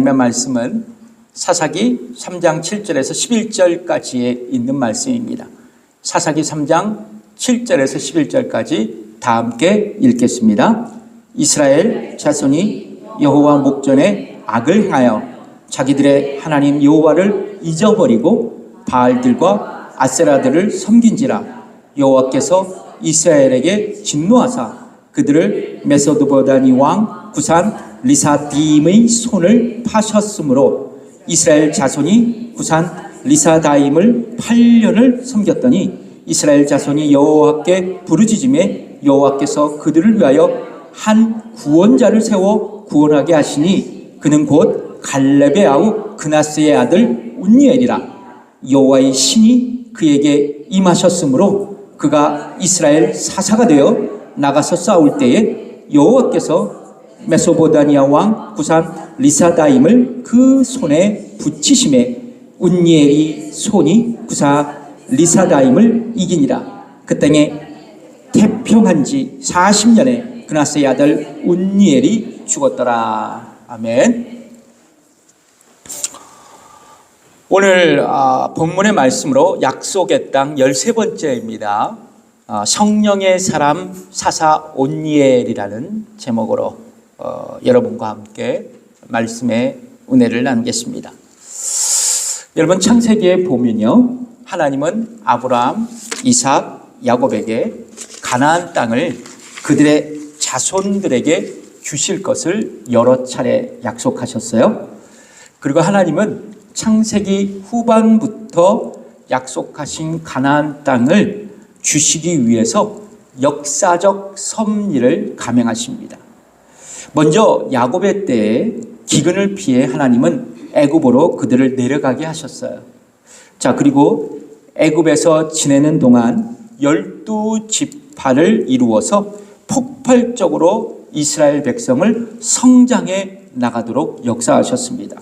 하나님의 말씀은 사사기 3장 7절에서 11절까지에 있는 말씀입니다. 사사기 3장 7절에서 11절까지 다 함께 읽겠습니다. 이스라엘 자손이 여호와 목전에 악을 행하여 자기들의 하나님 여호와를 잊어버리고 바알들과 아세라들을 섬긴지라. 여호와께서 이스라엘에게 진노하사 그들을 메소드보다니 왕 구산 리사다임의 손을 파셨으므로 이스라엘 자손이 구산 리사다임을 8년을 섬겼더니 이스라엘 자손이 여호와께 부르짖음에 여호와께서 그들을 위하여 한 구원자를 세워 구원하게 하시니 그는 곧 갈렙의 아우 그나스의 아들 운니엘이라. 여호와의 신이 그에게 임하셨으므로 그가 이스라엘 사사가 되어 나가서 싸울 때에 여호와께서 메소보다니아 왕 구산 리사다임을 그 손에 붙이심에 운니엘이 손이 구산 리사다임을 이기니라. 그 땅에 태평한 지 40년에 그나스의 아들 운니엘이 죽었더라. 아멘. 오늘 본문의 말씀으로 약속의 땅 13번째입니다. 성령의 사람 사사 온니엘이라는 제목으로 여러분과 함께 말씀의 은혜를 나누겠습니다. 여러분, 창세기에 보면요, 하나님은 아브라함, 이삭, 야곱에게 가나안 땅을 그들의 자손들에게 주실 것을 여러 차례 약속하셨어요. 그리고 하나님은 창세기 후반부터 약속하신 가나안 땅을 주시기 위해서 역사적 섭리를 감행하십니다. 먼저 야곱의 때에 기근을 피해 하나님은 애굽으로 그들을 내려가게 하셨어요. 자, 그리고 애굽에서 지내는 동안 12지파를 이루어서 폭발적으로 이스라엘 백성을 성장해 나가도록 역사하셨습니다.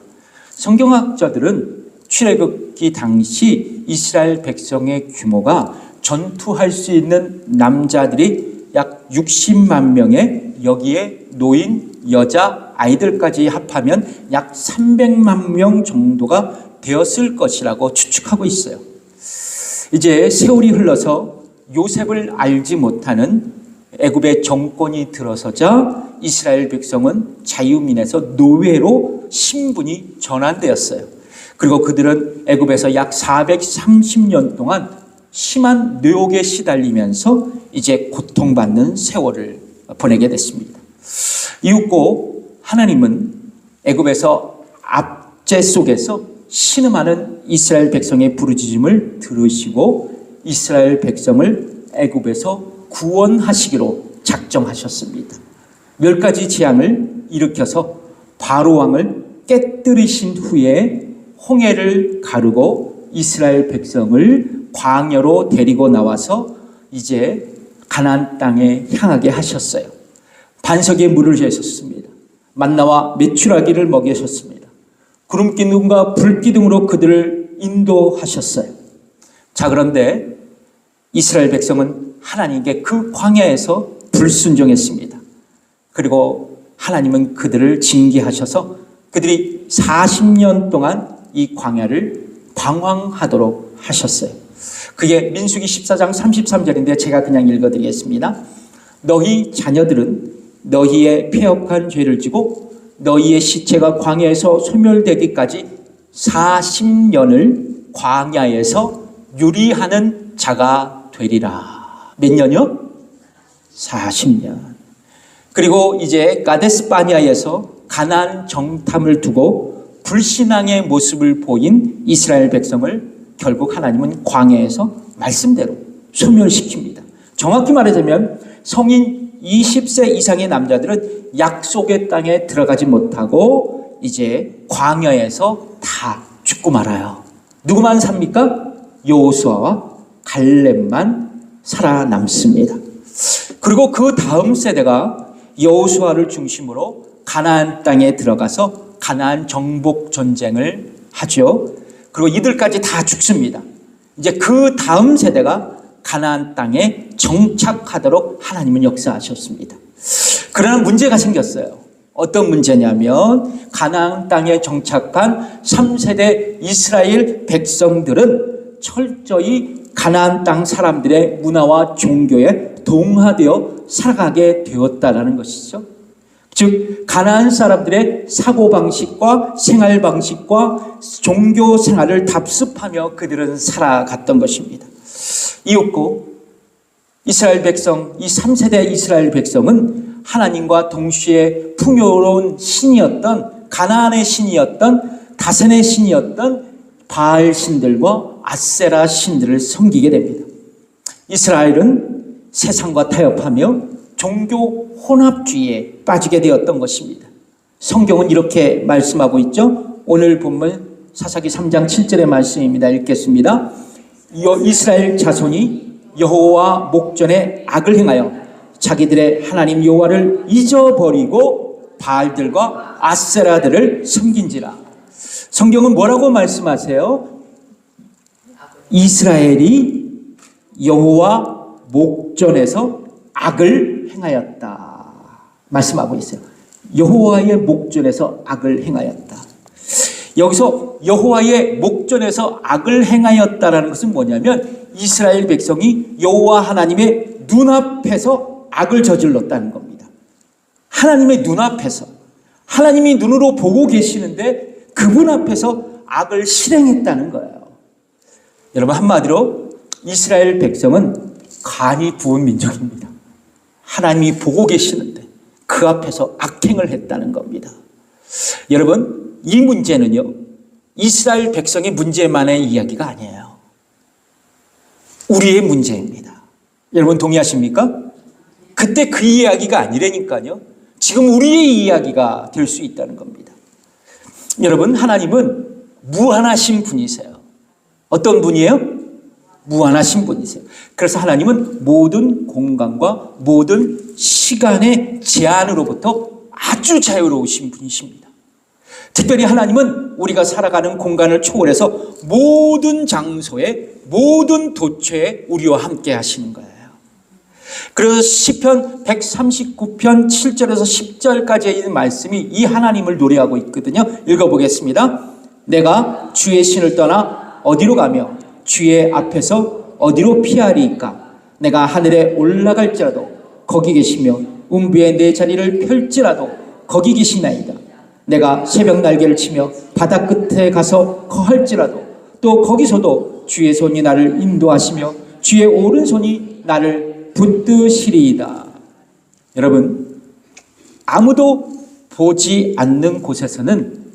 성경학자들은 출애굽기 당시 이스라엘 백성의 규모가 전투할 수 있는 남자들이 약 60만 명에 여기에 노인, 여자, 아이들까지 합하면 약 300만 명 정도가 되었을 것이라고 추측하고 있어요. 이제 세월이 흘러서 요셉을 알지 못하는 애굽의 정권이 들어서자 이스라엘 백성은 자유민에서 노예로 신분이 전환되었어요. 그리고 그들은 애굽에서 약 430년 동안 심한 유혹에 시달리면서 이제 고통받는 세월을 보내게 됐습니다. 이윽고 하나님은 애굽에서 압제 속에서 신음하는 이스라엘 백성의 부르짖음을 들으시고 이스라엘 백성을 애굽에서 구원하시기로 작정하셨습니다. 10가지 재앙을 일으켜서 바로 왕을 깨뜨리신 후에 홍해를 가르고 이스라엘 백성을 광야로 데리고 나와서 이제 가나안 땅에 향하게 하셨어요. 반석에 물을 주셨습니다. 만나와 메추라기를 먹이셨습니다. 구름기둥과 불기둥으로 그들을 인도하셨어요. 자, 그런데 이스라엘 백성은 하나님께 그 광야에서 불순종했습니다. 그리고 하나님은 그들을 징계하셔서 그들이 40년 동안 이 광야를 방황하도록 하셨어요. 그게 민수기 14장 33절인데 제가 그냥 읽어드리겠습니다. 너희 자녀들은 너희의 패역한 죄를 지고 너희의 시체가 광야에서 소멸되기까지 40년을 광야에서 유리하는 자가 되리라. 몇 년이요? 40년. 그리고 이제 가데스 바니아에서 가나안 정탐을 두고 불신앙의 모습을 보인 이스라엘 백성을 결국 하나님은 광야에서 말씀대로 소멸시킵니다. 정확히 말하자면 성인 20세 이상의 남자들은 약속의 땅에 들어가지 못하고 이제 광야에서 다 죽고 말아요. 누구만 삽니까? 여호수아와 갈렙만 살아남습니다. 그리고 그 다음 세대가 여호수아를 중심으로 가나안 땅에 들어가서 가나안 정복 전쟁을 하죠. 그리고 이들까지 다 죽습니다. 이제 그 다음 세대가 가나안 땅에 정착하도록 하나님은 역사하셨습니다. 그러나 문제가 생겼어요. 어떤 문제냐면 가나안 땅에 정착한 3세대 이스라엘 백성들은 철저히 가나안 땅 사람들의 문화와 종교에 동화되어 살아가게 되었다라는 것이죠. 즉 가나안 사람들의 사고방식과 생활방식과 종교 생활을 답습하며 그들은 살아갔던 것입니다. 이윽고 이스라엘 백성, 이 3세대 이스라엘 백성은 하나님과 동시에 풍요로운 신이었던 가나안의 신이었던 다센의 신이었던 바알 신들과 아세라 신들을 섬기게 됩니다. 이스라엘은 세상과 타협하며 종교 혼합주의에 빠지게 되었던 것입니다. 성경은 이렇게 말씀하고 있죠. 오늘 본문 사사기 3장 7절의 말씀입니다. 읽겠습니다. 이스라엘 자손이 여호와 목전에 악을 행하여 자기들의 하나님 여호와를 잊어버리고 바알들과 아세라들을 섬긴지라. 성경은 뭐라고 말씀하세요? 이스라엘이 여호와 목전에서 악을 행하였다 말씀하고 있어요. 여호와의 목전에서 악을 행하였다. 여기서 여호와의 목전에서 악을 행하였다라는 것은 뭐냐면 이스라엘 백성이 여호와 하나님의 눈앞에서 악을 저질렀다는 겁니다. 하나님의 눈앞에서 하나님이 눈으로 보고 계시는데 그분 앞에서 악을 실행했다는 거예요. 여러분 한마디로 이스라엘 백성은 간이 부은 민족입니다. 하나님이 보고 계시는데 그 앞에서 악행을 했다는 겁니다. 여러분 이 문제는요 이스라엘 백성의 문제만의 이야기가 아니에요. 우리의 문제입니다. 여러분 동의하십니까? 그때 그 이야기가 아니라니까요. 지금 우리의 이야기가 될 수 있다는 겁니다. 여러분 하나님은 무한하신 분이세요. 어떤 분이에요? 무한하신 분이세요. 그래서 하나님은 모든 공간과 모든 시간의 제한으로부터 아주 자유로우신 분이십니다. 특별히 하나님은 우리가 살아가는 공간을 초월해서 모든 장소에 모든 도처에 우리와 함께 하시는 거예요. 그래서 시편 139편 7절에서 10절까지의 이 말씀이 이 하나님을 노래하고 있거든요. 읽어보겠습니다. 내가 주의 신을 떠나 어디로 가며 주의 앞에서 어디로 피하리이까? 내가 하늘에 올라갈지라도 거기 계시며 음부에 내 자리를 펼지라도 거기 계시나이다. 내가 새벽 날개를 치며 바다 끝에 가서 거할지라도 또 거기서도 주의 손이 나를 인도하시며 주의 오른손이 나를 붙드시리이다. 여러분 아무도 보지 않는 곳에서는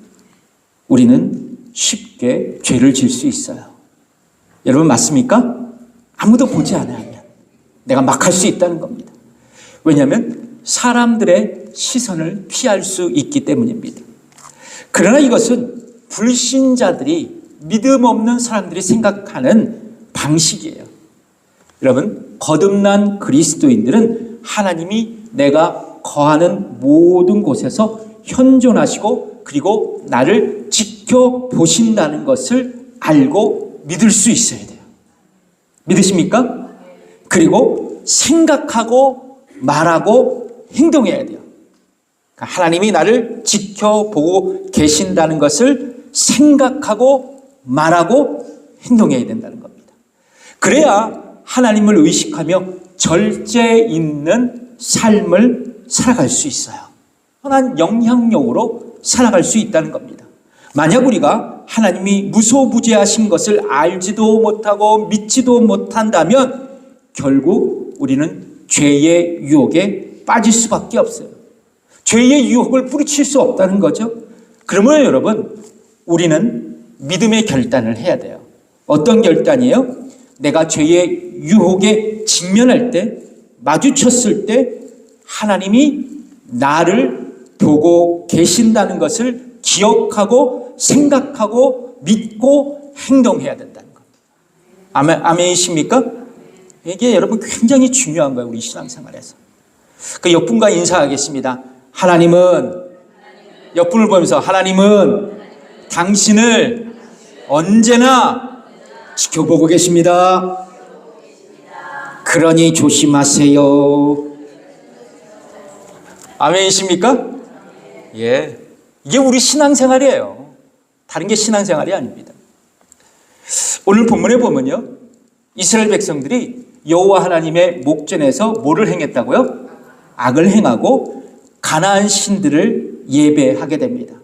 우리는 쉽게 죄를 지을 수 있어요. 여러분 맞습니까? 아무도 보지 않으면 내가 막 할 수 있다는 겁니다. 왜냐하면 사람들의 시선을 피할 수 있기 때문입니다. 그러나 이것은 불신자들이 믿음 없는 사람들이 생각하는 방식이에요. 여러분 거듭난 그리스도인들은 하나님이 내가 거하는 모든 곳에서 현존하시고 그리고 나를 지켜보신다는 것을 알고 믿을 수 있어야 돼요. 믿으십니까? 그리고 생각하고 말하고 행동해야 돼요. 하나님이 나를 지켜보고 계신다는 것을 생각하고 말하고 행동해야 된다는 겁니다. 그래야 하나님을 의식하며 절제 있는 삶을 살아갈 수 있어요. 선한 영향력으로 살아갈 수 있다는 겁니다. 만약 우리가 하나님이 무소부재하신 것을 알지도 못하고 믿지도 못한다면 결국 우리는 죄의 유혹에 빠질 수밖에 없어요. 죄의 유혹을 뿌리칠 수 없다는 거죠. 그러면 여러분 우리는 믿음의 결단을 해야 돼요. 어떤 결단이에요? 내가 죄의 유혹에 직면할 때 마주쳤을 때 하나님이 나를 보고 계신다는 것을 기억하고 생각하고 믿고 행동해야 된다는 겁니다. 아멘이십니까? 이게 여러분 굉장히 중요한 거예요. 우리 신앙생활에서. 그 옆분과 인사하겠습니다. 하나님은 옆분을 보면서 하나님은 당신을 언제나 지켜보고 계십니다. 그러니 조심하세요. 아멘이십니까? 예, 이게 우리 신앙생활이에요. 다른 게 신앙생활이 아닙니다. 오늘 본문에 보면요, 이스라엘 백성들이 여호와 하나님의 목전에서 뭐를 행했다고요? 악을 행하고 가나안 신들을 예배하게 됩니다.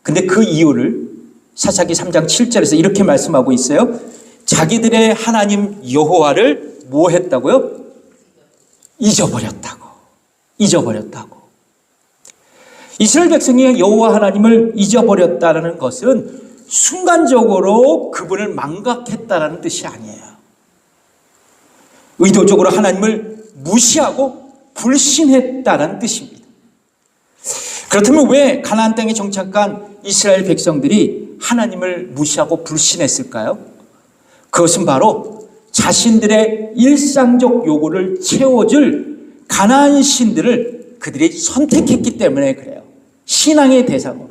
근데 그 이유를 사사기 3장 7절에서 이렇게 말씀하고 있어요. 자기들의 하나님 여호와를 뭐 했다고요? 잊어버렸다고. 이스라엘 백성이 여호와 하나님을 잊어버렸다는 것은 순간적으로 그분을 망각했다는 뜻이 아니에요. 의도적으로 하나님을 무시하고 불신했다는 뜻입니다. 그렇다면 왜 가나안 땅에 정착한 이스라엘 백성들이 하나님을 무시하고 불신했을까요? 그것은 바로 자신들의 일상적 요구를 채워줄 가나안 신들을 그들이 선택했기 때문에 그래요. 신앙의 대상으로.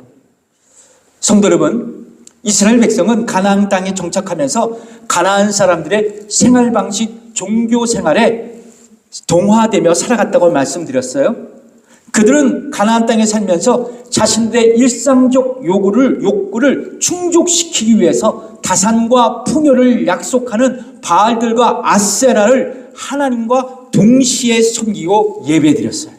성도 여러분, 이스라엘 백성은 가나안 땅에 정착하면서 가나안 사람들의 생활 방식, 종교 생활에 동화되며 살아갔다고 말씀드렸어요. 그들은 가나안 땅에 살면서 자신들의 일상적 욕구를 충족시키기 위해서 다산과 풍요를 약속하는 바알들과 아세라를 하나님과 동시에 섬기고 예배드렸어요.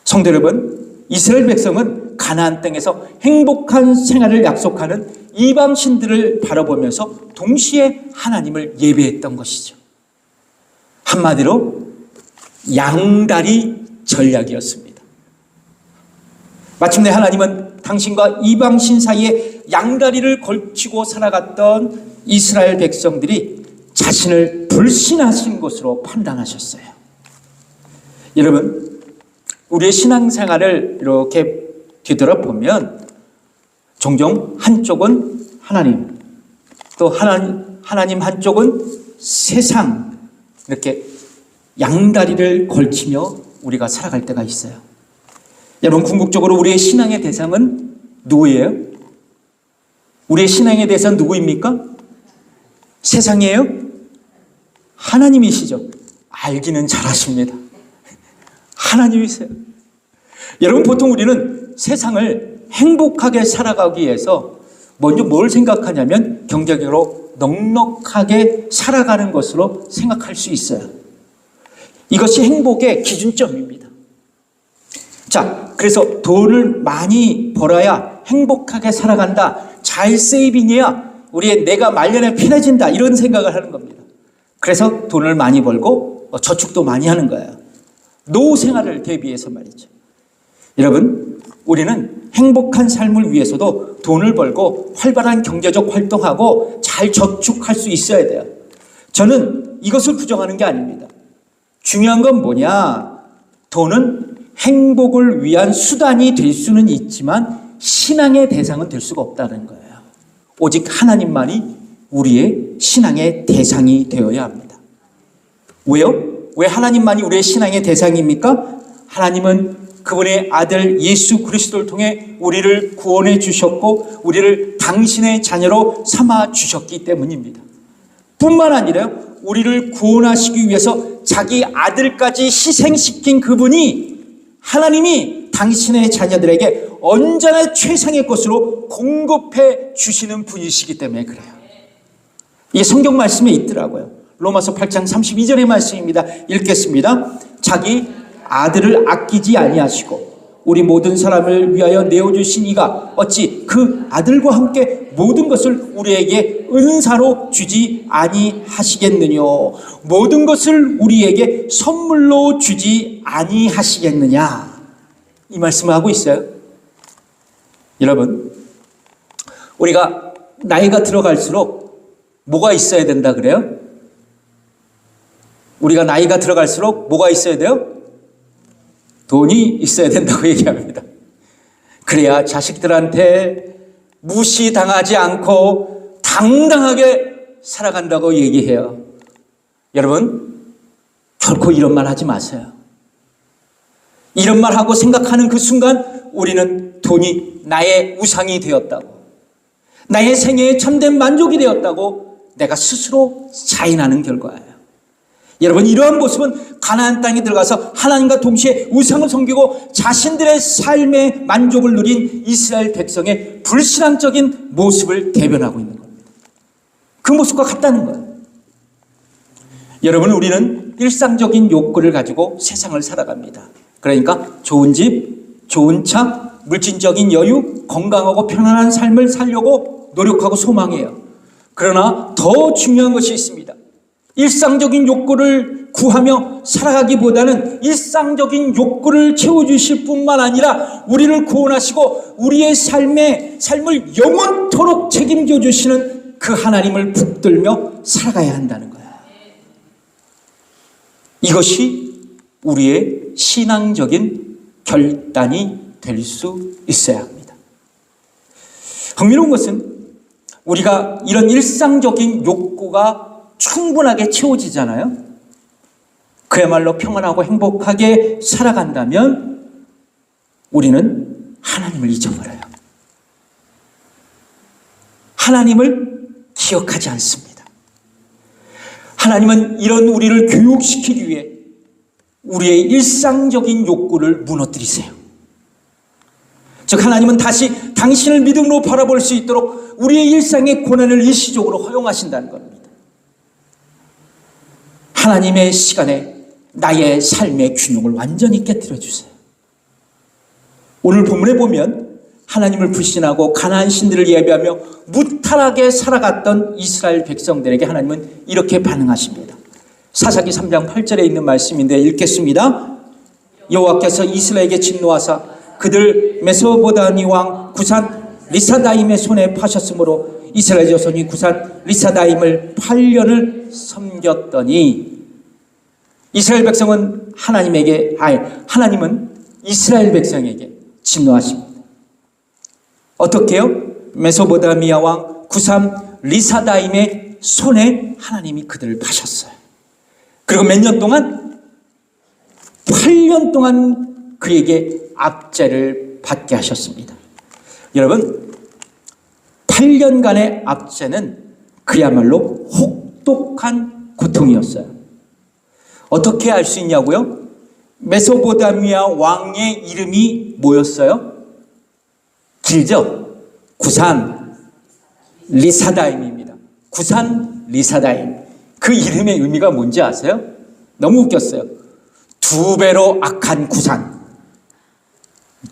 성도 여러분, 이스라엘 백성은 가나안 땅에서 행복한 생활을 약속하는 이방 신들을 바라보면서 동시에 하나님을 예배했던 것이죠. 한마디로 양다리 전략이었습니다. 마침내 하나님은 당신과 이방 신 사이에 양다리를 걸치고 살아갔던 이스라엘 백성들이 자신을 불신하신 것으로 판단하셨어요. 여러분, 우리의 신앙생활을 이렇게 뒤돌아보면 종종 한쪽은 하나님, 또 하나님 한쪽은 세상, 이렇게 양다리를 걸치며 우리가 살아갈 때가 있어요. 여러분, 궁극적으로 우리의 신앙의 대상은 누구예요? 우리의 신앙의 대상은 누구입니까? 세상이에요? 하나님이시죠. 알기는 잘하십니다. 하나님이세요. 여러분, 보통 우리는 세상을 행복하게 살아가기 위해서 먼저 뭘 생각하냐면 경제적으로 넉넉하게 살아가는 것으로 생각할 수 있어요. 이것이 행복의 기준점입니다. 자, 그래서 돈을 많이 벌어야 행복하게 살아간다. 잘 세이빙해야 내가 말년에 편해진다. 이런 생각을 하는 겁니다. 그래서 돈을 많이 벌고 저축도 많이 하는 거예요. 노후 생활을 대비해서 말이죠. 여러분, 우리는 행복한 삶을 위해서도 돈을 벌고 활발한 경제적 활동하고 잘 저축할 수 있어야 돼요. 저는 이것을 부정하는 게 아닙니다. 중요한 건 뭐냐? 돈은 행복을 위한 수단이 될 수는 있지만 신앙의 대상은 될 수가 없다는 거예요. 오직 하나님만이 우리의 신앙의 대상이 되어야 합니다. 왜요? 왜 하나님만이 우리의 신앙의 대상입니까? 하나님은 그분의 아들 예수 그리스도를 통해 우리를 구원해 주셨고 우리를 당신의 자녀로 삼아 주셨기 때문입니다. 뿐만 아니라 우리를 구원하시기 위해서 자기 아들까지 희생시킨 그분이 하나님이 당신의 자녀들에게 언제나 최상의 것으로 공급해 주시는 분이시기 때문에 그래요. 이게 성경 말씀에 있더라고요. 로마서 8장 32절의 말씀입니다. 읽겠습니다. 자기 아들을 아끼지 아니하시고 우리 모든 사람을 위하여 내어주신 이가 어찌 그 아들과 함께 모든 것을 우리에게 은사로 주지 아니하시겠느냐. 모든 것을 우리에게 선물로 주지 아니하시겠느냐. 이 말씀을 하고 있어요. 여러분, 우리가 나이가 들어갈수록 뭐가 있어야 된다 그래요? 우리가 나이가 들어갈수록 뭐가 있어야 돼요? 돈이 있어야 된다고 얘기합니다. 그래야 자식들한테 무시당하지 않고 당당하게 살아간다고 얘기해요. 여러분, 결코 이런 말 하지 마세요. 이런 말 하고 생각하는 그 순간 우리는 돈이 나의 우상이 되었다고, 나의 생애의 참된 만족이 되었다고 내가 스스로 자인하는 결과예요. 여러분, 이러한 모습은 가나안 땅에 들어가서 하나님과 동시에 우상을 섬기고 자신들의 삶의 만족을 누린 이스라엘 백성의 불신앙적인 모습을 대변하고 있는 겁니다. 그 모습과 같다는 거예요. 여러분, 우리는 일상적인 욕구를 가지고 세상을 살아갑니다. 그러니까 좋은 집, 좋은 차, 물질적인 여유, 건강하고 편안한 삶을 살려고 노력하고 소망해요. 그러나 더 중요한 것이 있습니다. 일상적인 욕구를 구하며 살아가기보다는 일상적인 욕구를 채워주실 뿐만 아니라 우리를 구원하시고 우리의 삶을 영원토록 책임져 주시는 그 하나님을 붙들며 살아가야 한다는 거예요. 이것이 우리의 신앙적인 결단이 될 수 있어야 합니다. 흥미로운 것은 우리가 이런 일상적인 욕구가 충분하게 채워지잖아요. 그야말로 평안하고 행복하게 살아간다면 우리는 하나님을 잊어버려요. 하나님을 기억하지 않습니다. 하나님은 이런 우리를 교육시키기 위해 우리의 일상적인 욕구를 무너뜨리세요. 즉, 하나님은 다시 당신을 믿음으로 바라볼 수 있도록 우리의 일상의 고난을 일시적으로 허용하신다는 겁니다. 하나님의 시간에 나의 삶의 균형을 완전히 깨뜨려 주세요. 오늘 본문에 보면 하나님을 불신하고 가나안 신들을 예배하며 무탈하게 살아갔던 이스라엘 백성들에게 하나님은 이렇게 반응하십니다. 사사기 3장 8절에 있는 말씀인데 읽겠습니다. 여호와께서 이스라엘에게 진노하사 그들 메소보다미 왕 구산 리사다임의 손에 파셨으므로 이스라엘 자손이 구산 리사다임을 8년을 섬겼더니 이스라엘 백성은 하나님은 이스라엘 백성에게 진노하십니다. 어떻게 해요? 메소보다미아 왕 구산 리사다임의 손에 하나님이 그들을 파셨어요. 그리고 몇 년 동안? 8년 동안 그에게 압제를 받게 하셨습니다. 여러분, 8년간의 압제는 그야말로 혹독한 고통이었어요. 어떻게 알 수 있냐고요? 메소포타미아 왕의 이름이 뭐였어요? 길죠? 구산 리사다임입니다. 구산 리사다임. 그 이름의 의미가 뭔지 아세요? 너무 웃겼어요. 2배로 악한 구산,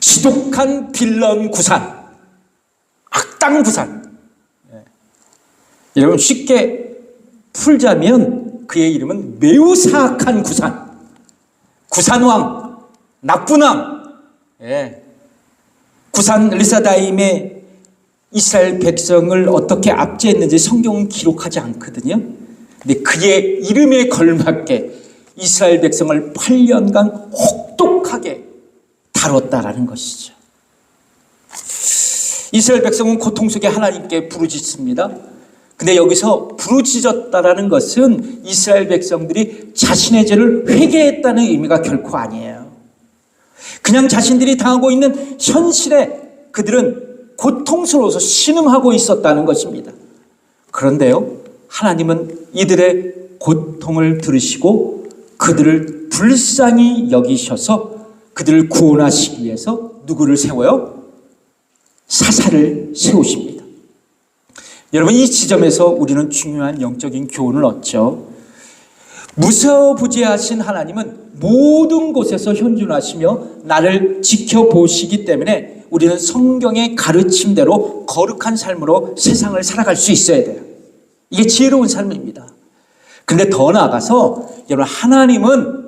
지독한 빌런 구산, 악당 구산. 여러분, 쉽게 풀자면 그의 이름은 매우 사악한 구산, 구산왕, 나쁜 왕. 구산 리사다임의 이스라엘 백성을 어떻게 압제했는지 성경은 기록하지 않거든요. 근데 그의 이름에 걸맞게 이스라엘 백성을 8년간 혹독하게 다뤘다라는 것이죠. 이스라엘 백성은 고통 속에 하나님께 부르짖습니다. 근데 여기서 부르짖었다라는 것은 이스라엘 백성들이 자신의 죄를 회개했다는 의미가 결코 아니에요. 그냥 자신들이 당하고 있는 현실에 그들은 고통스러워서 신음하고 있었다는 것입니다. 그런데요, 하나님은 이들의 고통을 들으시고 그들을 불쌍히 여기셔서 그들을 구원하시기 위해서 누구를 세워요? 사사를 세우십니다. 여러분, 이 지점에서 우리는 중요한 영적인 교훈을 얻죠. 무서부지하신 하나님은 모든 곳에서 현존하시며 나를 지켜보시기 때문에 우리는 성경의 가르침대로 거룩한 삶으로 세상을 살아갈 수 있어야 돼요. 이게 지혜로운 삶입니다. 근데 더 나아가서 여러분, 하나님은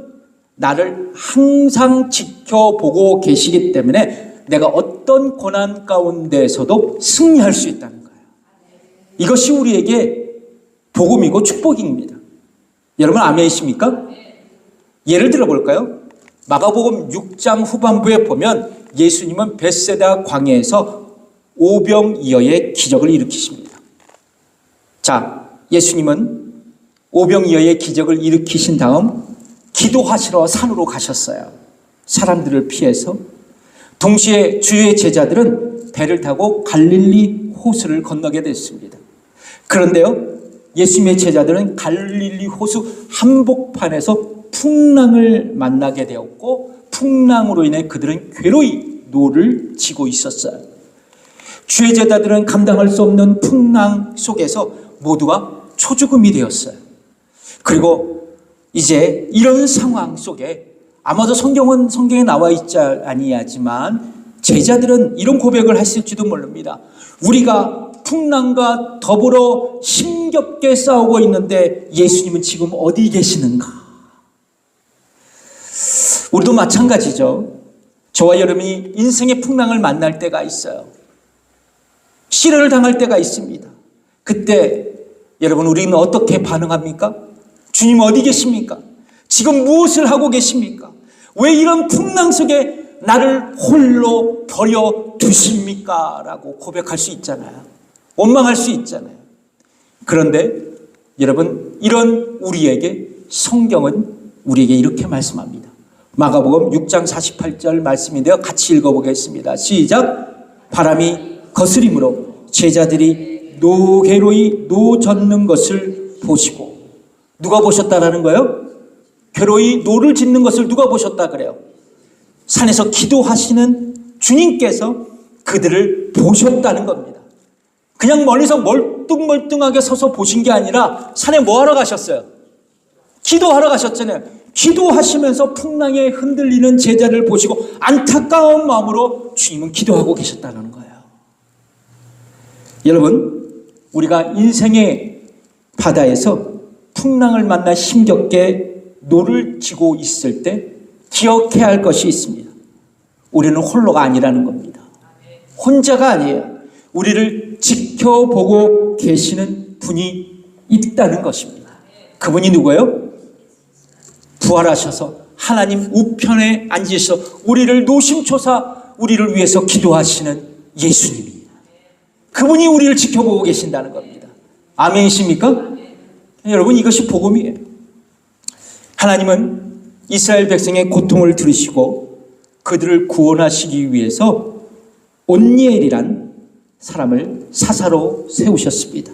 나를 항상 지켜보고 계시기 때문에 내가 어떤 고난 가운데에서도 승리할 수 있다는 거예요. 이것이 우리에게 복음이고 축복입니다. 여러분, 아멘이십니까? 예를 들어 볼까요? 마가복음 6장 후반부에 보면 예수님은 벳세다 광야에서 오병이어의 기적을 일으키십니다. 자, 예수님은 오병이어의 기적을 일으키신 다음 기도하시러 산으로 가셨어요. 사람들을 피해서. 동시에 주의 제자들은 배를 타고 갈릴리 호수를 건너게 됐습니다. 그런데요, 예수님의 제자들은 갈릴리 호수 한복판에서 풍랑을 만나게 되었고, 풍랑으로 인해 그들은 괴로이 노를 지고 있었어요. 주의 제자들은 감당할 수 없는 풍랑 속에서 모두가 초죽음이 되었어요. 그리고 이제 이런 상황 속에 아마도 성경에 나와 있지 아니하지만 제자들은 이런 고백을 했을지도 모릅니다. 우리가 풍랑과 더불어 힘겹게 싸우고 있는데 예수님은 지금 어디 계시는가? 우리도 마찬가지죠. 저와 여러분이 인생의 풍랑을 만날 때가 있어요. 시련을 당할 때가 있습니다. 그때 여러분, 우리는 어떻게 반응합니까? 주님 어디 계십니까? 지금 무엇을 하고 계십니까? 왜 이런 풍랑 속에 나를 홀로 버려 두십니까? 라고 고백할 수 있잖아요. 원망할 수 있잖아요. 그런데 여러분, 이런 우리에게 성경은 우리에게 이렇게 말씀합니다. 마가복음 6장 48절 말씀인데요. 같이 읽어보겠습니다. 시작. 바람이 거스림으로 제자들이 괴로이 노 젓는 것을 보시고. 누가 보셨다라는 거예요? 괴로이 노를 짓는 것을 누가 보셨다 그래요? 산에서 기도하시는 주님께서 그들을 보셨다는 겁니다. 그냥 멀리서 멀뚱멀뚱하게 서서 보신 게 아니라 산에 뭐 하러 가셨어요? 기도하러 가셨잖아요. 기도하시면서 풍랑에 흔들리는 제자를 보시고 안타까운 마음으로 주님은 기도하고 계셨다는 거예요. 여러분, 우리가 인생의 바다에서 풍랑을 만나 힘겹게 노를 지고 있을 때 기억해야 할 것이 있습니다. 우리는 홀로가 아니라는 겁니다. 혼자가 아니에요. 우리를 지켜보고 계시는 분이 있다는 것입니다. 그분이 누구예요? 부활하셔서 하나님 우편에 앉으셔서 우리를 노심초사 우리를 위해서 기도하시는 예수님입니다. 그분이 우리를 지켜보고 계신다는 겁니다. 아멘이십니까? 여러분, 이것이 복음이에요. 하나님은 이스라엘 백성의 고통을 들으시고 그들을 구원하시기 위해서 온니엘이란 사람을 사사로 세우셨습니다.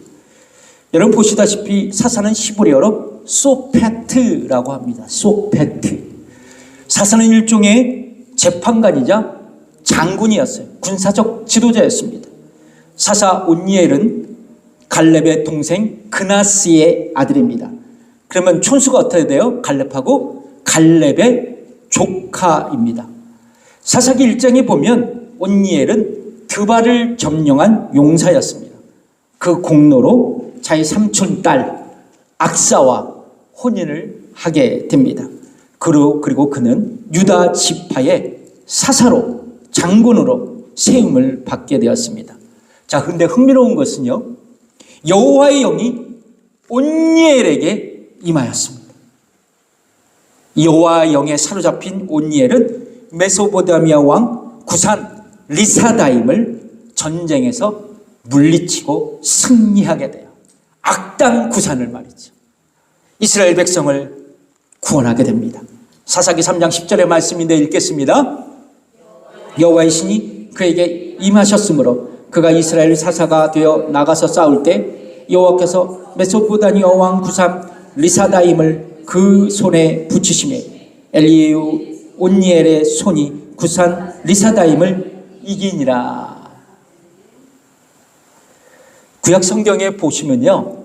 여러분 보시다시피 사사는 히브리어로 소페트라고 합니다. 소페트. 사사는 일종의 재판관이자 장군이었어요. 군사적 지도자였습니다. 사사 온니엘은 갈렙의 동생 그나스의 아들입니다. 그러면 촌수가 어떻게 돼요? 갈렙하고 갈렙의 조카입니다. 사사기 1장에 보면 온니엘은 드발을 점령한 용사였습니다. 그 공로로 자기 삼촌 딸 악사와 혼인을 하게 됩니다. 그리고 그는 유다 지파의 사사로 장군으로 세움을 받게 되었습니다. 자, 그런데 흥미로운 것은요, 여호와의 영이 온니엘에게 임하였습니다. 여호와의 영에 사로잡힌 온니엘은 메소포타미아 왕 구산 리사다임을 전쟁에서 물리치고 승리하게 돼요. 악당 구산을 말이죠. 이스라엘 백성을 구원하게 됩니다. 사사기 3장 10절의 말씀인데 읽겠습니다. 여호와의 신이 그에게 임하셨으므로 그가 이스라엘 사사가 되어 나가서 싸울 때 여호와께서 메소포타미아 왕 구산 리사다임을 그 손에 붙이시매 엘리에우 온니엘의 손이 구산 리사다임을 이기니라. 구약 성경에 보시면요,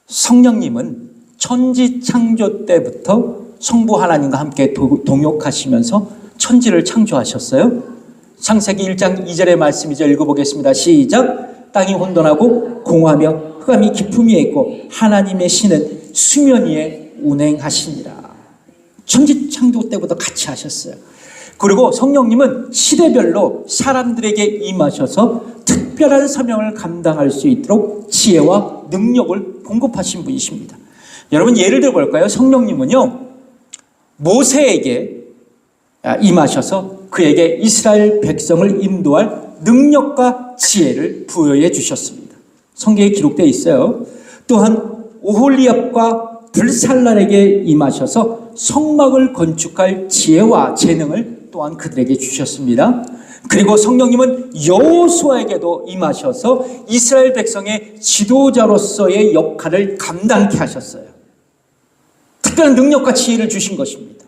성령님은 천지 창조 때부터 성부 하나님과 함께 동역하시면서 천지를 창조하셨어요. 창세기 1장 2절의 말씀이죠. 읽어보겠습니다. 시작. 땅이 혼돈하고 공허하며 흑암이 깊음 위에 있고 하나님의 신은 수면 위에 운행하시니라. 천지 창조 때부터 같이 하셨어요. 그리고 성령님은 시대별로 사람들에게 임하셔서 특별한 사명을 감당할 수 있도록 지혜와 능력을 공급하신 분이십니다. 여러분, 예를 들어 볼까요? 성령님은요, 모세에게 임하셔서 그에게 이스라엘 백성을 인도할 능력과 지혜를 부여해 주셨습니다. 성경에 기록되어 있어요. 또한 오홀리압과 불살랄에게 임하셔서 성막을 건축할 지혜와 재능을 또한 그들에게 주셨습니다. 그리고 성령님은 여호수아에게도 임하셔서 이스라엘 백성의 지도자로서의 역할을 감당케 하셨어요. 특별한 능력과 지혜를 주신 것입니다.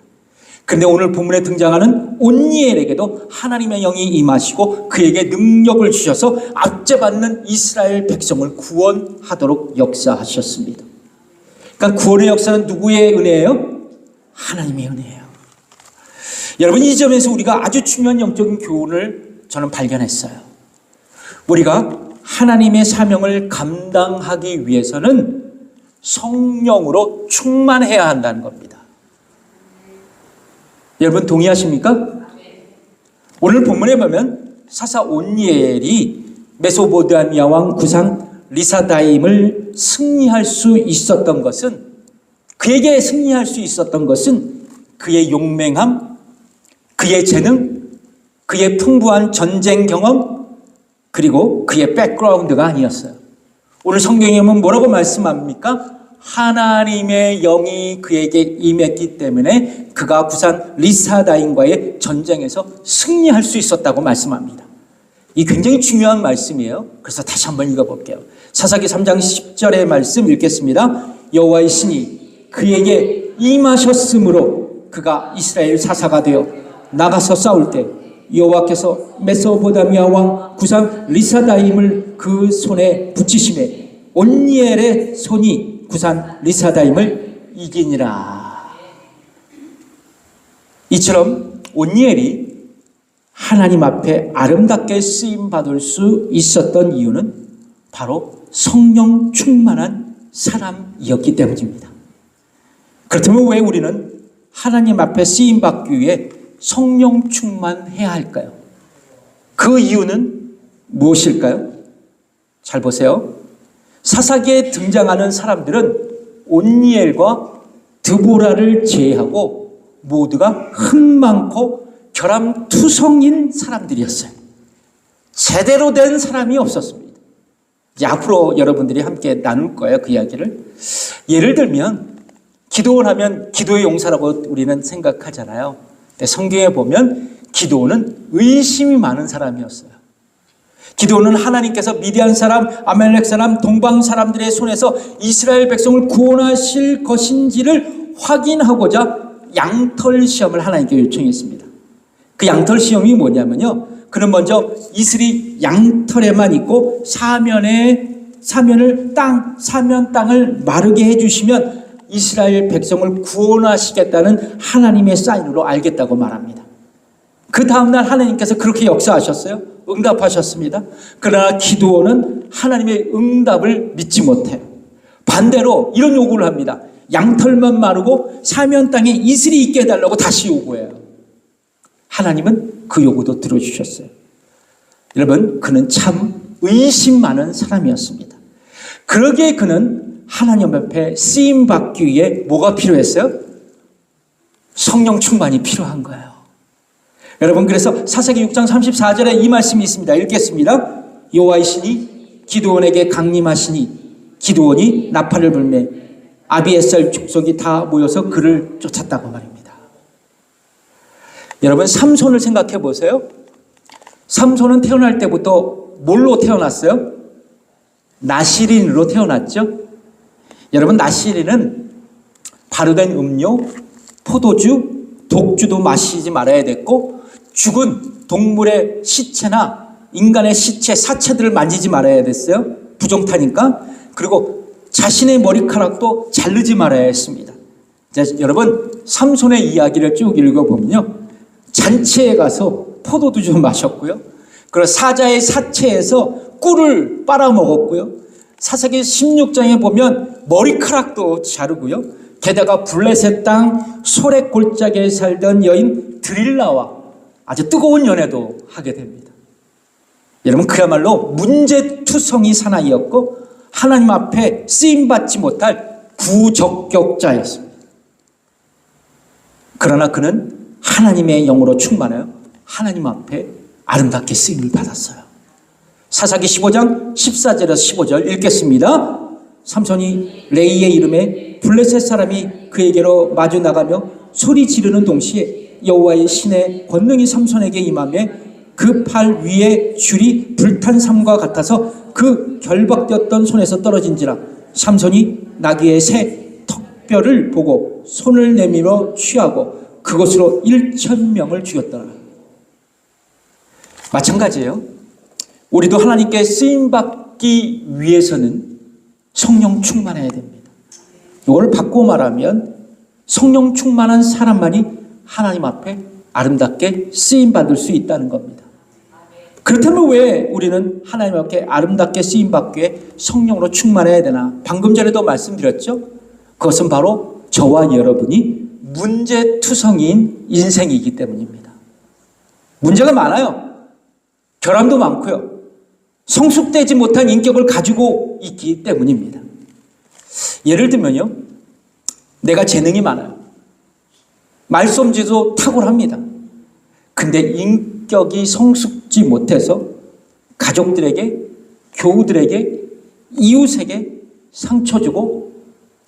그런데 오늘 본문에 등장하는 온니엘에게도 하나님의 영이 임하시고 그에게 능력을 주셔서 압제받는 이스라엘 백성을 구원하도록 역사하셨습니다. 그러니까 구원의 역사는 누구의 은혜예요? 하나님의 은혜예요. 여러분, 이 점에서 우리가 아주 중요한 영적인 교훈을 저는 발견했어요. 우리가 하나님의 사명을 감당하기 위해서는 성령으로 충만해야 한다는 겁니다. 여러분 동의하십니까? 오늘 본문에 보면 사사 온니엘이 메소포타미아 왕 구상 리사다임을 승리할 수 있었던 것은, 그에게 승리할 수 있었던 것은 그의 용맹함, 그의 재능, 그의 풍부한 전쟁 경험, 그리고 그의 백그라운드가 아니었어요. 오늘 성경에 보면 뭐라고 말씀합니까? 하나님의 영이 그에게 임했기 때문에 그가 구산 리사다임과의 전쟁에서 승리할 수 있었다고 말씀합니다. 이 굉장히 중요한 말씀이에요. 그래서 다시 한번 읽어볼게요. 사사기 3장 10절의 말씀 읽겠습니다. 여호와의 신이 그에게 임하셨으므로 그가 이스라엘 사사가 되어 나가서 싸울 때 여호와께서 메소포타미아 왕 구산 리사다임을 그 손에 붙이심에 온니엘의 손이 구산 리사다임을 이기니라. 이처럼 온니엘이 하나님 앞에 아름답게 쓰임받을 수 있었던 이유는 바로 성령 충만한 사람이었기 때문입니다. 그렇다면 왜 우리는 하나님 앞에 쓰임받기 위해 성령 충만해야 할까요? 그 이유는 무엇일까요? 잘 보세요. 사사기에 등장하는 사람들은 온니엘과 드보라를 제외하고 모두가 흠 많고 결함투성인 사람들이었어요. 제대로 된 사람이 없었습니다. 이제 앞으로 여러분들이 함께 나눌 거예요, 그 이야기를. 예를 들면 기도원 하면 기도의 용사라고 우리는 생각하잖아요. 근데 성경에 보면 기도원은 의심이 많은 사람이었어요. 기도원은 하나님께서 미디안 사람, 아말렉 사람, 동방 사람들의 손에서 이스라엘 백성을 구원하실 것인지를 확인하고자 양털 시험을 하나님께 요청했습니다. 그 양털 시험이 뭐냐면요, 그는 먼저 이슬이 양털에만 있고 사면을 사면 땅을 마르게 해주시면 이스라엘 백성을 구원하시겠다는 하나님의 사인으로 알겠다고 말합니다. 그 다음날 하나님께서 그렇게 역사하셨어요. 응답하셨습니다. 그러나 기드온은 하나님의 응답을 믿지 못해요. 반대로 이런 요구를 합니다. 양털만 마르고 사면 땅에 이슬이 있게 해달라고 다시 요구해요. 하나님은 그 요구도 들어주셨어요. 여러분, 그는 참 의심 많은 사람이었습니다. 그러기에 그는 하나님 앞에 쓰임받기 위해 뭐가 필요했어요? 성령 충만이 필요한 거예요. 여러분, 그래서 사사기 6장 34절에 이 말씀이 있습니다. 읽겠습니다. 여호와의 신이 기드온에게 강림하시니 기드온이 나팔을 불매 아비에셀 족속이 다 모여서 그를 쫓았다고 말입니다. 여러분, 삼손을 생각해 보세요. 삼손은 태어날 때부터 뭘로 태어났어요? 나시린으로 태어났죠. 여러분, 나시린은 발효된 음료, 포도주, 독주도 마시지 말아야 됐고, 죽은 동물의 시체나 인간의 시체, 사체들을 만지지 말아야 됐어요. 부정타니까. 그리고 자신의 머리카락도 자르지 말아야 했습니다. 여러분, 삼손의 이야기를 쭉 읽어보면요, 잔치에 가서 포도도 좀 마셨고요, 그리고 사자의 사체에서 꿀을 빨아먹었고요, 사사기 16장에 보면 머리카락도 자르고요, 게다가 블레셋 땅 소렉 골짜기에 살던 여인 드릴라와 아주 뜨거운 연애도 하게 됩니다. 여러분, 그야말로 문제투성이 사나이였고 하나님 앞에 쓰임받지 못할 구적격자였습니다. 그러나 그는 하나님의 영으로 충만하여 하나님 앞에 아름답게 쓰임을 받았어요. 사사기 15장 14절에서 15절 읽겠습니다. 삼손이 레이의 이름에 블레셋 사람이 그에게로 마주 나가며 소리 지르는 동시에 여호와의 신의 권능이 삼손에게 임하며 그 팔 위에 줄이 불탄 삼과 같아서 그 결박되었던 손에서 떨어진지라. 삼손이 나귀의 새 턱뼈를 보고 손을 내밀어 취하고 그것으로 1,000명을 죽였더라. 마찬가지예요. 우리도 하나님께 쓰임받기 위해서는 성령 충만해야 됩니다. 이걸 바꾸어 말하면 성령 충만한 사람만이 하나님 앞에 아름답게 쓰임받을 수 있다는 겁니다. 그렇다면 왜 우리는 하나님 앞에 아름답게 쓰임받기 위해 성령으로 충만해야 되나? 방금 전에도 말씀드렸죠. 그것은 바로 저와 여러분이 문제투성이인 인생이기 때문입니다. 문제가 많아요. 결함도 많고요. 성숙되지 못한 인격을 가지고 있기 때문입니다. 예를 들면요. 내가 재능이 많아요. 말솜씨도 탁월합니다. 근데 인격이 성숙지 못해서 가족들에게, 교우들에게, 이웃에게 상처 주고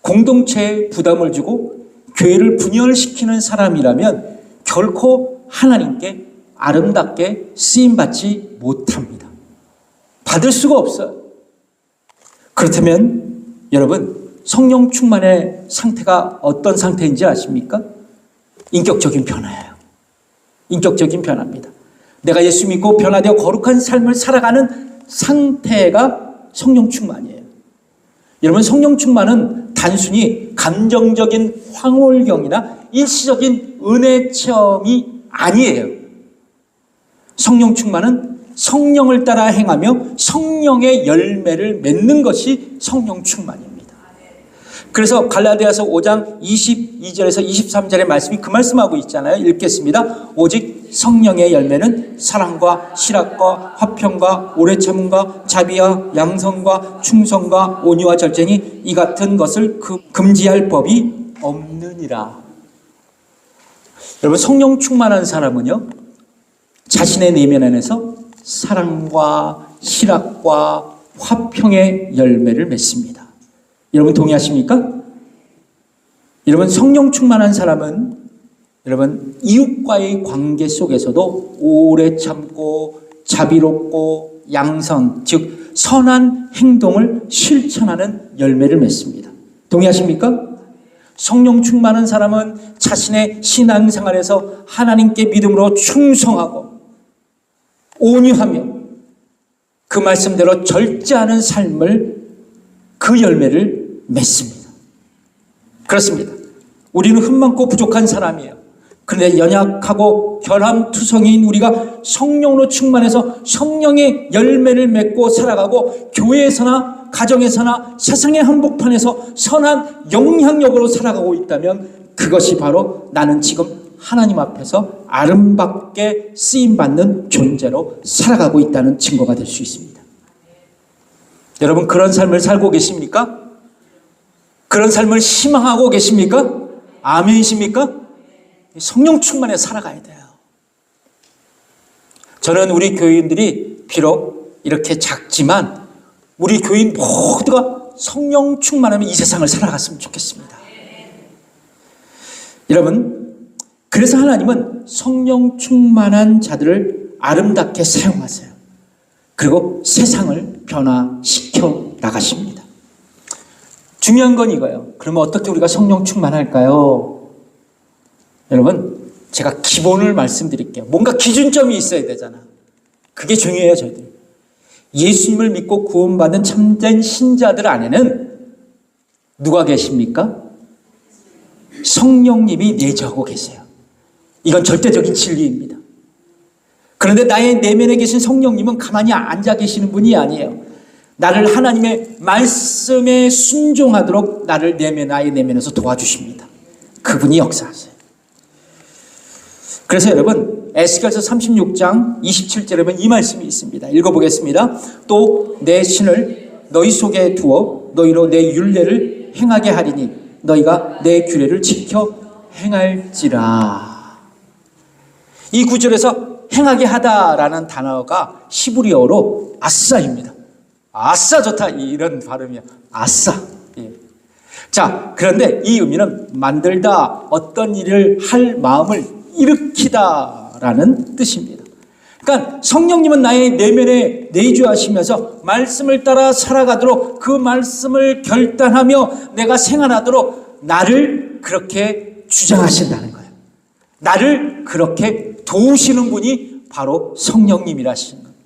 공동체에 부담을 주고 교회를 분열시키는 사람이라면 결코 하나님께 아름답게 쓰임받지 못합니다. 받을 수가 없어요. 그렇다면 여러분, 성령 충만의 상태가 어떤 상태인지 아십니까? 인격적인 변화예요. 인격적인 변화입니다. 내가 예수 믿고 변화되어 거룩한 삶을 살아가는 상태가 성령 충만이에요. 여러분, 성령 충만은 단순히 감정적인 황홀경이나 일시적인 은혜 체험이 아니에요. 성령 충만은 성령을 따라 행하며 성령의 열매를 맺는 것이 성령 충만입니다. 그래서 갈라디아서 5장 22절에서 23절의 말씀이 그 말씀하고 있잖아요. 읽겠습니다. 오직 성령의 열매는 사랑과 실학과 화평과 오래 참음과 자비와 양성과 충성과 온유와 절제니 이 같은 것을 금지할 법이 없느니라. 여러분, 성령 충만한 사람은요, 자신의 내면 안에서 사랑과 실학과 화평의 열매를 맺습니다. 여러분 동의하십니까? 여러분, 성령 충만한 사람은 여러분 이웃과의 관계 속에서도 오래 참고 자비롭고 양선, 즉 선한 행동을 실천하는 열매를 맺습니다. 동의하십니까? 성령 충만한 사람은 자신의 신앙생활에서 하나님께 믿음으로 충성하고 온유하며 그 말씀대로 절제하는 삶을, 그 열매를 맺습니다. 그렇습니다. 우리는 흠 많고 부족한 사람이에요. 그런데 연약하고 결함투성이인 우리가 성령으로 충만해서 성령의 열매를 맺고 살아가고 교회에서나 가정에서나 세상의 한복판에서 선한 영향력으로 살아가고 있다면 그것이 바로 나는 지금 하나님 앞에서 아름답게 쓰임받는 존재로 살아가고 있다는 증거가 될 수 있습니다. 여러분, 그런 삶을 살고 계십니까? 그런 삶을 희망하고 계십니까? 아멘이십니까? 성령 충만에 살아가야 돼요. 저는 우리 교인들이 비록 이렇게 작지만 우리 교인 모두가 성령 충만하면 이 세상을 살아갔으면 좋겠습니다. 여러분, 그래서 하나님은 성령 충만한 자들을 아름답게 사용하세요. 그리고 세상을 변화시켜 나가십니다. 중요한 건 이거예요. 그러면 어떻게 우리가 성령 충만할까요? 여러분, 제가 기본을 말씀드릴게요. 뭔가 기준점이 있어야 되잖아. 그게 중요해요, 저희들. 예수님을 믿고 구원받은 참된 신자들 안에는 누가 계십니까? 성령님이 내주하고 계세요. 이건 절대적인 진리입니다. 그런데 나의 내면에 계신 성령님은 가만히 앉아 계시는 분이 아니에요. 나를 하나님의 말씀에 순종하도록 나를 나의 내면에서 도와주십니다. 그분이 역사하세요. 그래서 여러분, 에스겔서 36장 27절에 보면 이 말씀이 있습니다. 읽어보겠습니다. 또 내 신을 너희 속에 두어 너희로 내 율례를 행하게 하리니 너희가 내 규례를 지켜 행할지라. 이 구절에서 행하게 하다라는 단어가 히브리어로 아싸입니다. 아싸 좋다, 이런 발음이야. 아싸. 예. 자, 그런데 이 의미는 만들다, 어떤 일을 할 마음을 일으키다라는 뜻입니다. 그러니까 성령님은 나의 내면에 내주하시면서 말씀을 따라 살아가도록, 그 말씀을 결단하며 내가 생활하도록 나를 그렇게 주장하신다는 거예요. 나를 그렇게 도우시는 분이 바로 성령님이라시는 겁니다.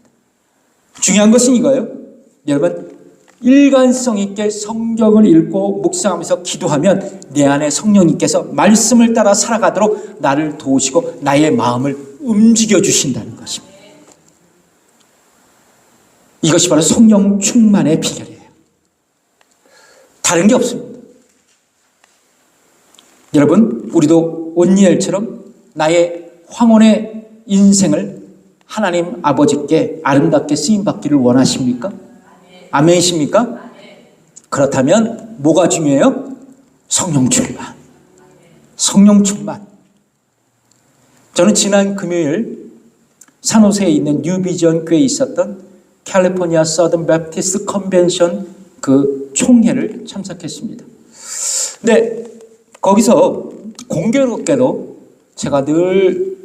중요한 것은 이거예요. 여러분, 일관성 있게 성경을 읽고 묵상하면서 기도하면 내 안에 성령님께서 말씀을 따라 살아가도록 나를 도우시고 나의 마음을 움직여 주신다는 것입니다. 이것이 바로 성령 충만의 비결이에요. 다른 게 없습니다. 여러분, 우리도 온니엘처럼 나의 황혼의 인생을 하나님 아버지께 아름답게 쓰임받기를 원하십니까? 아멘이십니까? 그렇다면 뭐가 중요해요? 성령 충만. 성령 충만. 저는 지난 금요일 산호세에 있는 뉴비전 교회에 있었던 캘리포니아 서던 베프티스트 컨벤션 그 총회를 참석했습니다. 근데 거기서 공교롭게도 제가 늘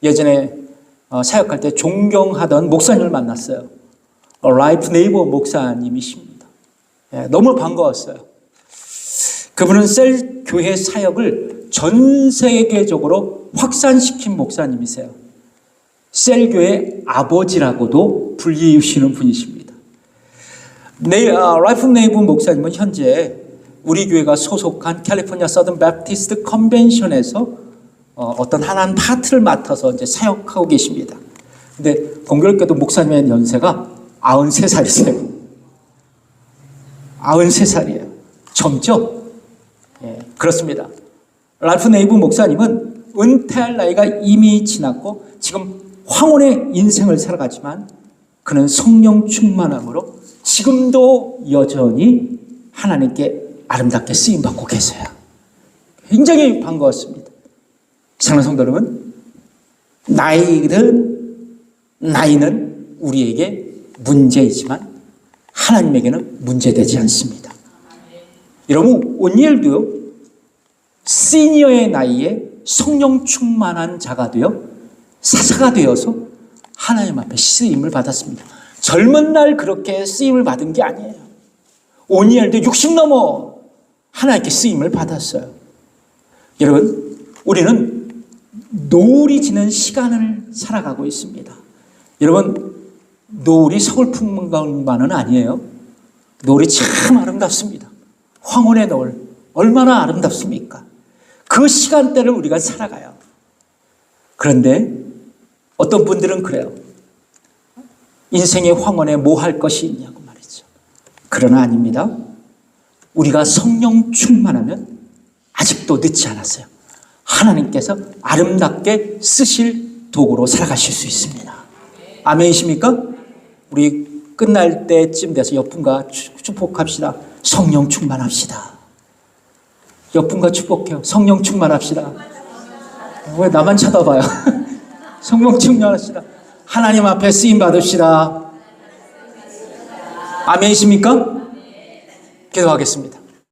예전에 사역할 때 존경하던 목사님을 만났어요. 라이프 네이버 목사님이십니다. 너무 반가웠어요. 그분은 셀 교회 사역을 전 세계적으로 확산시킨 목사님이세요. 셀 교회 아버지라고도 불리우시는 분이십니다. 라이프 네이버 목사님은 현재 우리 교회가 소속한 캘리포니아 서던 베프티스트 컨벤션에서 어떤 하나님 파트를 맡아서 이제 사역하고 계십니다. 근데 공교롭게도 목사님의 연세가 93살이세요. 93살이에요. 젊죠? 예, 그렇습니다. 랄프 네이브 목사님은 은퇴할 나이가 이미 지났고 지금 황혼의 인생을 살아가지만 그는 성령 충만함으로 지금도 여전히 하나님께 아름답게 쓰임받고 계세요. 굉장히 반가웠습니다. 사랑하는 성도 여러분, 나이는 우리에게 문제이지만 하나님에게는 문제되지 않습니다. 여러분, 온니엘도요, 시니어의 나이에 성령 충만한 자가 되어 사사가 되어서 하나님 앞에 쓰임을 받았습니다. 젊은 날 그렇게 쓰임을 받은 게 아니에요. 온니엘도 60 넘어 하나님께 쓰임을 받았어요. 여러분, 우리는 노을이 지는 시간을 살아가고 있습니다. 여러분, 노을이 서글픈 것만은 아니에요. 노을이 참 아름답습니다. 황혼의 노을 얼마나 아름답습니까? 그 시간대를 우리가 살아가요. 그런데 어떤 분들은 그래요. 인생의 황혼에 뭐 할 것이 있냐고 말이죠. 그러나 아닙니다. 우리가 성령 충만하면 아직도 늦지 않았어요. 하나님께서 아름답게 쓰실 도구로 살아가실 수 있습니다. 아멘이십니까? 우리 끝날 때쯤 돼서 옆분과 축복합시다. 성령 충만합시다. 옆분과 축복해요. 성령 충만합시다. 왜 나만 쳐다봐요? 성령 충만합시다. 하나님 앞에 쓰임 받읍시다. 아멘이십니까? 기도하겠습니다.